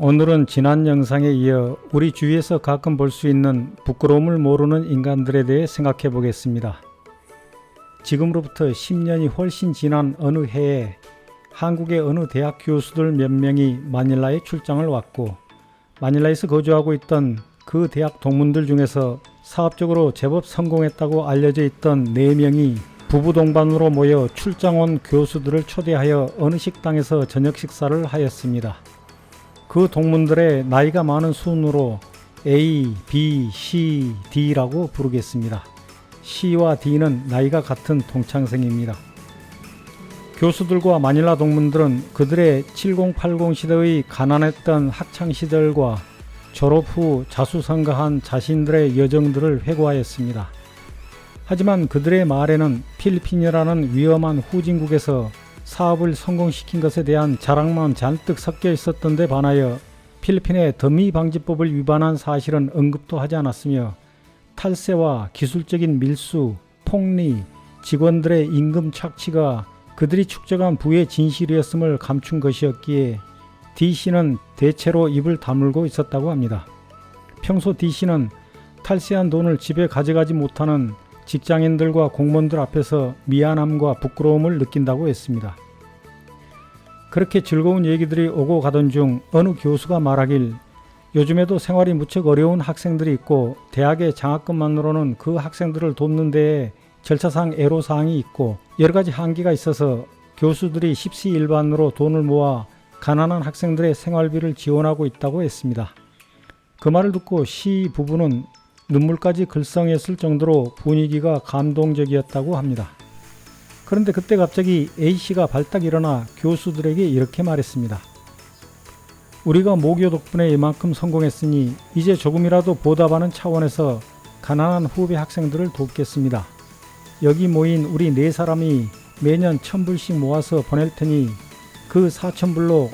오늘은 지난 영상에 이어 우리 주위에서 가끔 볼 수 있는 부끄러움을 모르는 인간들에 대해 생각해 보겠습니다. 지금으로부터 10년이 훨씬 지난 어느 해에 한국의 어느 대학 교수들 몇 명이 마닐라에 출장을 왔고, 마닐라에서 거주하고 있던 그 대학 동문들 중에서 사업적으로 제법 성공했다고 알려져 있던 4명이 부부 동반으로 모여 출장 온 교수들을 초대하여 어느 식당에서 저녁 식사를 하였습니다. 그 동문들의 나이가 많은 순으로 A, B, C, D라고 부르겠습니다. C와 D는 나이가 같은 동창생입니다. 교수들과 마닐라 동문들은 그들의 7080 시대의 가난했던 학창시절과 졸업 후 자수성가한 자신들의 여정들을 회고하였습니다. 하지만 그들의 말에는 필리핀이라는 위험한 후진국에서 사업을 성공시킨 것에 대한 자랑만 잔뜩 섞여 있었던 데 반하여 필리핀의 더미방지법을 위반한 사실은 언급도 하지 않았으며, 탈세와 기술적인 밀수, 폭리, 직원들의 임금 착취가 그들이 축적한 부의 진실이었음을 감춘 것이었기에 D씨는 대체로 입을 다물고 있었다고 합니다. 평소 D씨는 탈세한 돈을 집에 가져가지 못하는 직장인들과 공무원들 앞에서 미안함과 부끄러움을 느낀다고 했습니다. 그렇게 즐거운 얘기들이 오고 가던 중 어느 교수가 말하길, 요즘에도 생활이 무척 어려운 학생들이 있고 대학의 장학금만으로는 그 학생들을 돕는 데에 절차상 애로사항이 있고 여러가지 한계가 있어서 교수들이 십시일반으로 돈을 모아 가난한 학생들의 생활비를 지원하고 있다고 했습니다. 그 말을 듣고 C 부부는 눈물까지 글썽였을 정도로 분위기가 감동적이었다고 합니다. 그런데 그때 갑자기 A씨가 발딱 일어나 교수들에게 이렇게 말했습니다. 우리가 모교 덕분에 이만큼 성공했으니 이제 조금이라도 보답하는 차원에서 가난한 후배 학생들을 돕겠습니다. 여기 모인 우리 4사람이 매년 1000불씩 모아서 보낼 테니 그 4000불로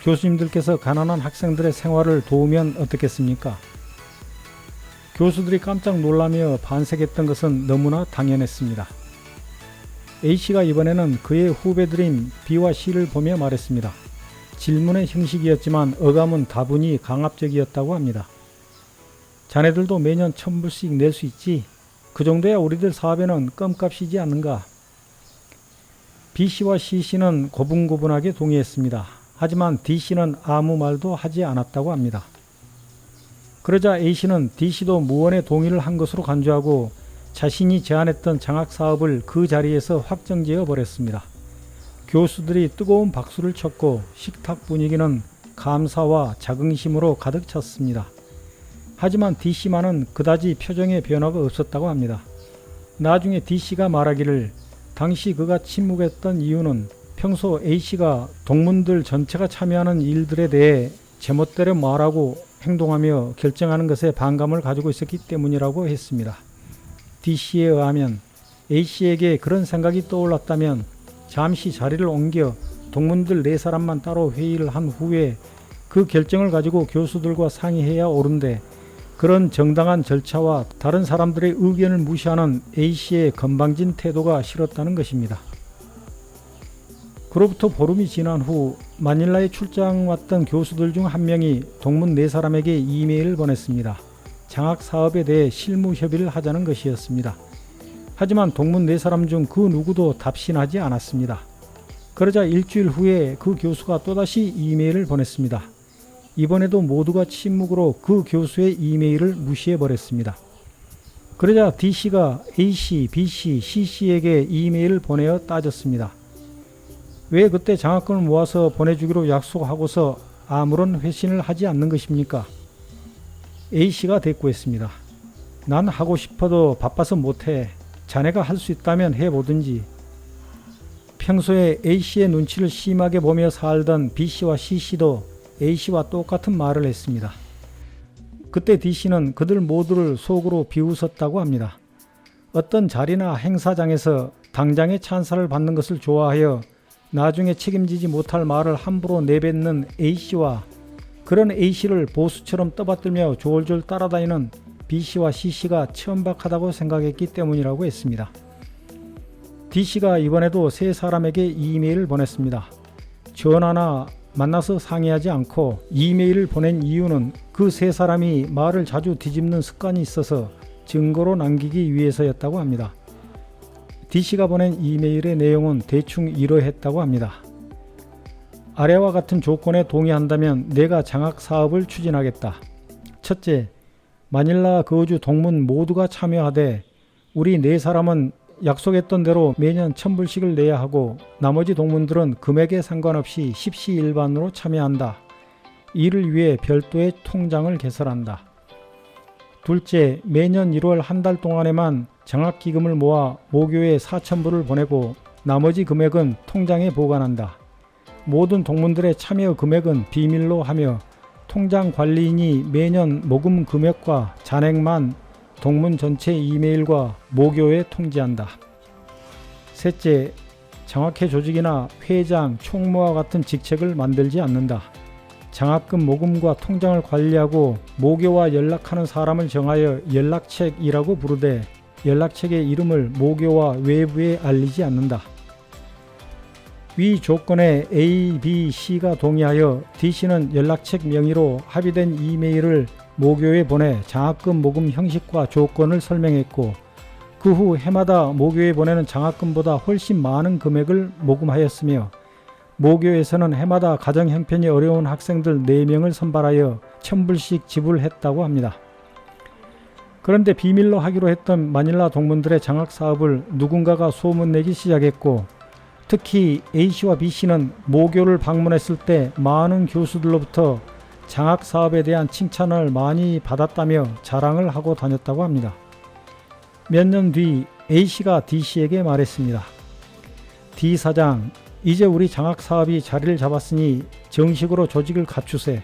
교수님들께서 가난한 학생들의 생활을 도우면 어떻겠습니까? 교수들이 깜짝 놀라며 반색했던 것은 너무나 당연했습니다. A씨가 이번에는 그의 후배들인 B와 C를 보며 말했습니다. 질문의 형식이었지만 어감은 다분히 강압적이었다고 합니다. 자네들도 매년 1000불씩 낼 수 있지? 그 정도야 우리들 사업에는 껌값이지 않는가? B씨와 C씨는 고분고분하게 동의했습니다. 하지만 D씨는 아무 말도 하지 않았다고 합니다. 그러자 A씨는 D씨도 무언의 동의를 한 것으로 간주하고 자신이 제안했던 장학사업을 그 자리에서 확정지어 버렸습니다. 교수들이 뜨거운 박수를 쳤고 식탁 분위기는 감사와 자긍심으로 가득 찼습니다. 하지만 D씨만은 그다지 표정의 변화가 없었다고 합니다. 나중에 D씨가 말하기를, 당시 그가 침묵했던 이유는 평소 A씨가 동문들 전체가 참여하는 일들에 대해 제멋대로 말하고 행동하며 결정하는 것에 반감을 가지고 있었기 때문이라고 했습니다. D씨에 의하면 A씨에게 그런 생각이 떠올랐다면 잠시 자리를 옮겨 동문들 4사람만 따로 회의를 한 후에 그 결정을 가지고 교수들과 상의해야 옳은데, 그런 정당한 절차와 다른 사람들의 의견을 무시하는 A씨의 건방진 태도가 싫었다는 것입니다. 그로부터 보름이 지난 후 마닐라에 출장 왔던 교수들 중 한 명이 동문 4사람에게 이메일을 보냈습니다. 장학 사업에 대해 실무 협의를 하자는 것이었습니다. 하지만 동문 4사람 중 그 누구도 답신하지 않았습니다. 그러자 일주일 후에 그 교수가 또다시 이메일을 보냈습니다. 이번에도 모두가 침묵으로 그 교수의 이메일을 무시해버렸습니다. 그러자 D씨가 A씨, B씨, C씨에게 이메일을 보내어 따졌습니다. 왜 그때 장학금을 모아서 보내주기로 약속하고서 아무런 회신을 하지 않는 것입니까? A씨가 대꾸했습니다. 난 하고 싶어도 바빠서 못해. 자네가 할 수 있다면 해보든지. 평소에 A씨의 눈치를 심하게 보며 살던 B씨와 C씨도 A씨와 똑같은 말을 했습니다. 그때 D씨는 그들 모두를 속으로 비웃었다고 합니다. 어떤 자리나 행사장에서 당장의 찬사를 받는 것을 좋아하여 나중에 책임지지 못할 말을 함부로 내뱉는 A씨와 그런 A씨를 보수처럼 떠받들며 졸졸 따라다니는 B씨와 C씨가 천박하다고 생각했기 때문이라고 했습니다. D씨가 이번에도 3사람에게 이메일을 보냈습니다. 전화나 만나서 상의하지 않고 이메일을 보낸 이유는 그 세 사람이 말을 자주 뒤집는 습관이 있어서 증거로 남기기 위해서였다고 합니다. D씨가 보낸 이메일의 내용은 대충 이러했다고 합니다. 아래와 같은 조건에 동의한다면 내가 장학 사업을 추진하겠다. 첫째, 마닐라 거주 동문 모두가 참여하되 우리 네 사람은 약속했던 대로 매년 1,000불씩을 내야 하고 나머지 동문들은 금액에 상관없이 십시일반으로 참여한다. 이를 위해 별도의 통장을 개설한다. 둘째, 매년 1월 한 달 동안에만 장학기금을 모아 모교에 4,000불을 보내고 나머지 금액은 통장에 보관한다. 모든 동문들의 참여 금액은 비밀로 하며 통장 관리인이 매년 모금 금액과 잔액만 동문 전체 이메일과 모교에 통지한다. 셋째, 장학회 조직이나 회장, 총무와 같은 직책을 만들지 않는다. 장학금 모금과 통장을 관리하고 모교와 연락하는 사람을 정하여 연락책이라고 부르되 연락책의 이름을 모교와 외부에 알리지 않는다. 위 조건에 A, B, C가 동의하여 D씨는 연락책 명의로 합의된 이메일을 모교에 보내 장학금 모금 형식과 조건을 설명했고 그 후 해마다 모교에 보내는 장학금보다 훨씬 많은 금액을 모금하였으며 모교에서는 해마다 가정 형편이 어려운 학생들 4명을 선발하여 1,000불씩 지불했다고 합니다. 그런데 비밀로 하기로 했던 마닐라 동문들의 장학 사업을 누군가가 소문내기 시작했고 특히 A씨와 B씨는 모교를 방문했을 때 많은 교수들로부터 장학 사업에 대한 칭찬을 많이 받았다며 자랑을 하고 다녔다고 합니다. 몇 년 뒤 A씨가 D씨에게 말했습니다. D 사장, 이제 우리 장학 사업이 자리를 잡았으니 정식으로 조직을 갖추세.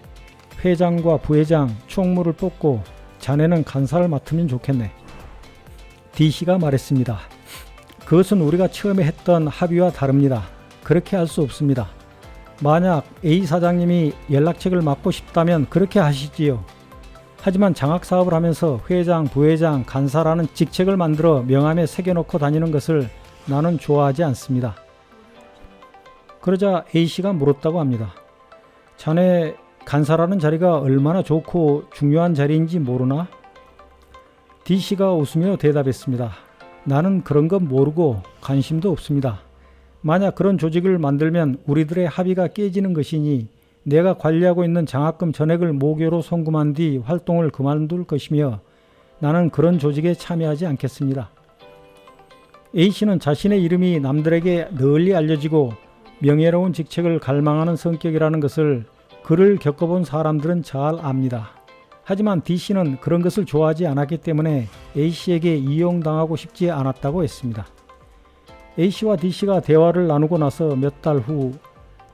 회장과 부회장, 총무를 뽑고 자네는 간사를 맡으면 좋겠네. D씨가 말했습니다. 그것은 우리가 처음에 했던 합의와 다릅니다. 그렇게 할 수 없습니다. 만약 A 사장님이 연락책을 맡고 싶다면 그렇게 하시지요. 하지만 장학사업을 하면서 회장, 부회장, 간사라는 직책을 만들어 명함에 새겨놓고 다니는 것을 나는 좋아하지 않습니다. 그러자 A씨가 물었다고 합니다. 자네 간사라는 자리가 얼마나 좋고 중요한 자리인지 모르나? D씨가 웃으며 대답했습니다. 나는 그런 건 모르고 관심도 없습니다. 만약 그런 조직을 만들면 우리들의 합의가 깨지는 것이니 내가 관리하고 있는 장학금 전액을 모교로 송금한 뒤 활동을 그만둘 것이며 나는 그런 조직에 참여하지 않겠습니다. A씨는 자신의 이름이 남들에게 널리 알려지고 명예로운 직책을 갈망하는 성격이라는 것을 그를 겪어본 사람들은 잘 압니다. 하지만 D씨는 그런 것을 좋아하지 않았기 때문에 A씨에게 이용당하고 싶지 않았다고 했습니다. A씨와 D씨가 대화를 나누고 나서 몇 달 후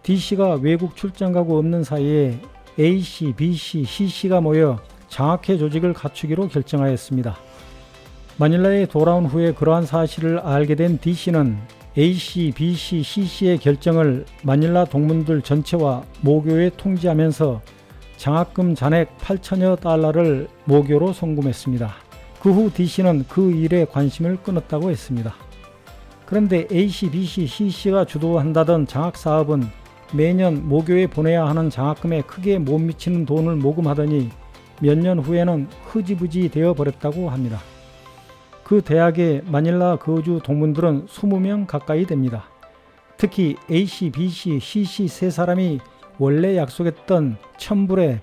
D씨가 외국 출장 가고 없는 사이에 A씨, B씨, C씨가 모여 장학회 조직을 갖추기로 결정하였습니다. 마닐라에 돌아온 후에 그러한 사실을 알게 된 D씨는 A씨, B씨, C씨의 결정을 마닐라 동문들 전체와 모교에 통지하면서 장학금 잔액 8천여 달러를 모교로 송금했습니다. 그 후 D씨는 그 일에 관심을 끊었다고 했습니다. 그런데 A씨, B씨, C씨가 주도한다던 장학사업은 매년 모교에 보내야 하는 장학금에 크게 못 미치는 돈을 모금하더니 몇 년 후에는 흐지부지 되어 버렸다고 합니다. 그 대학의 마닐라 거주 동문들은 20명 가까이 됩니다. 특히 A씨, B씨, C씨 세 사람이 원래 약속했던 1,000불에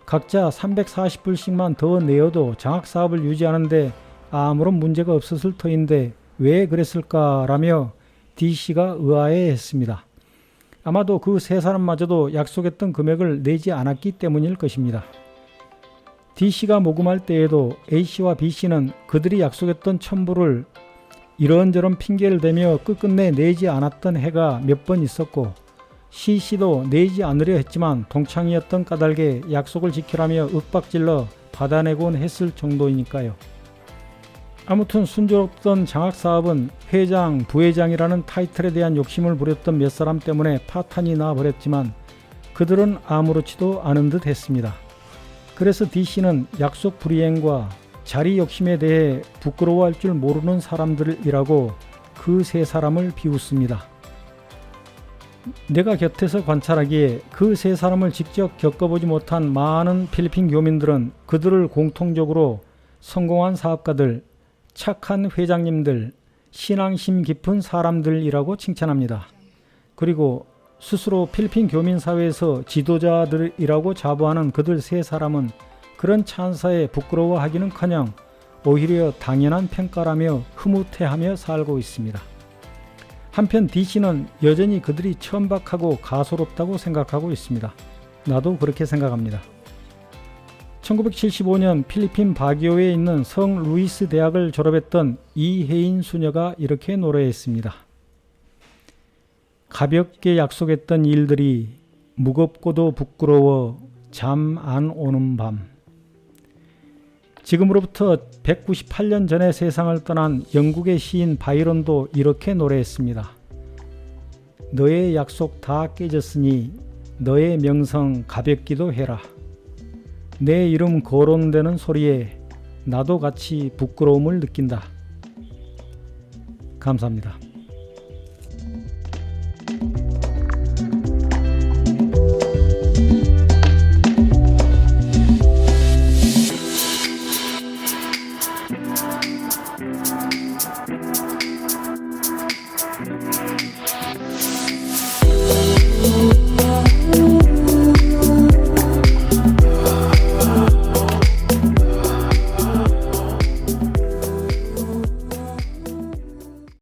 각자 340불씩만 더 내어도 장학사업을 유지하는데 아무런 문제가 없었을 터인데 왜 그랬을까라며 D씨가 의아해했습니다. 아마도 그 세 사람마저도 약속했던 금액을 내지 않았기 때문일 것입니다. D씨가 모금할 때에도 A씨와 B씨는 그들이 약속했던 1,000불을 이런저런 핑계를 대며 끝끝내 내지 않았던 해가 몇 번 있었고 C씨도 내지 않으려 했지만 동창이었던 까닭에 약속을 지키라며 윽박질러 받아내곤 했을 정도이니까요. 아무튼 순조롭던 장학사업은 회장, 부회장이라는 타이틀에 대한 욕심을 부렸던 몇 사람 때문에 파탄이 나버렸지만 그들은 아무렇지도 않은 듯 했습니다. 그래서 D씨는 약속 불이행과 자리 욕심에 대해 부끄러워할 줄 모르는 사람들이라고 그 세 사람을 비웃습니다. 내가 곁에서 관찰하기에 그 세 사람을 직접 겪어보지 못한 많은 필리핀 교민들은 그들을 공통적으로 성공한 사업가들, 착한 회장님들, 신앙심 깊은 사람들이라고 칭찬합니다. 그리고 스스로 필리핀 교민 사회에서 지도자들이라고 자부하는 그들 세 사람은 그런 찬사에 부끄러워하기는커녕 오히려 당연한 평가라며 흐뭇해하며 살고 있습니다. 한편 D씨는 여전히 그들이 천박하고 가소롭다고 생각하고 있습니다. 나도 그렇게 생각합니다. 1975년 필리핀 바기오에 있는 성 루이스 대학을 졸업했던 이혜인 수녀가 이렇게 노래했습니다. 가볍게 약속했던 일들이 무겁고도 부끄러워 잠 안 오는 밤. 지금으로부터 198년 전에 세상을 떠난 영국의 시인 바이런도 이렇게 노래했습니다. 너의 약속 다 깨졌으니 너의 명성 가볍기도 해라. 내 이름 거론되는 소리에 나도 같이 부끄러움을 느낀다. 감사합니다.